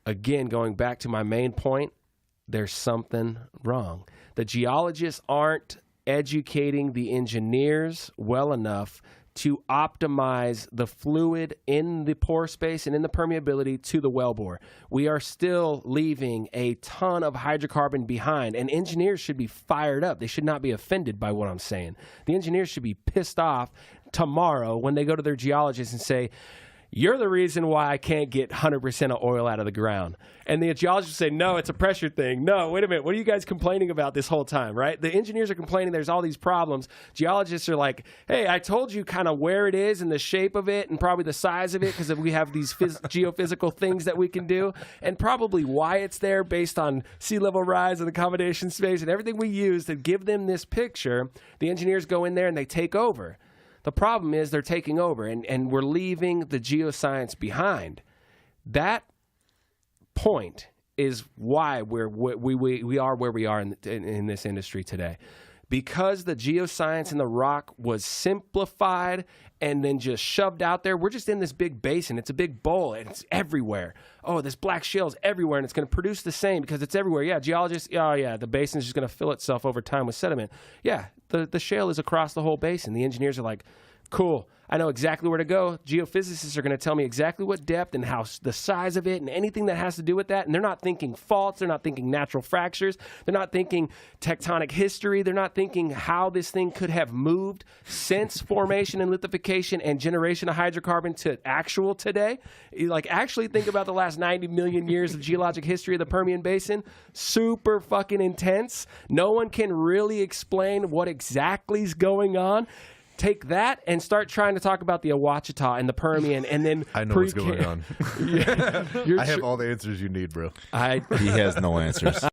Again, going back to my main point, there's something wrong. The geologists aren't educating the engineers well enough to optimize the fluid in the pore space and in the permeability to the wellbore. We are still leaving a ton of hydrocarbon behind, and engineers should be fired up. They should not be offended by what I'm saying. The engineers should be pissed off tomorrow when they go to their geologist and say, "You're the reason why I can't get 100% of oil out of the ground." And the geologists say, "No, it's a pressure thing. No, wait a minute. What are you guys complaining about this whole time?" Right? The engineers are complaining there's all these problems. Geologists are like, "Hey, I told you kind of where it is and the shape of it and probably the size of it because we have these geophysical things that we can do and probably why it's there based on sea level rise and accommodation space and everything we use to give them this picture." The engineers go in there and they take over. The problem is they're taking over, and we're leaving the geoscience behind. That point is why we are where we are in this industry today. Because the geoscience and the rock was simplified and then just shoved out there, we're just in this big basin. It's a big bowl, and it's everywhere. Oh, this black shale's everywhere, and it's going to produce the same because it's everywhere. Yeah, geologists, oh, yeah, the basin's just going to fill itself over time with sediment. Yeah, the shale is across the whole basin. The engineers are like, cool, I know exactly where to go. Geophysicists are going to tell me exactly what depth and how the size of it and anything that has to do with that. And they're not thinking faults. They're not thinking natural fractures. They're not thinking tectonic history. They're not thinking how this thing could have moved since formation and lithification and generation of hydrocarbon to actual today. Like, actually think about the last 90 million years of geologic history of the Permian Basin. Super fucking intense. No one can really explain what exactly is going on. Take that and start trying to talk about the Ouachita and the Permian, and then I know what's going on. Yeah, I have all the answers you need, bro. He has no answers.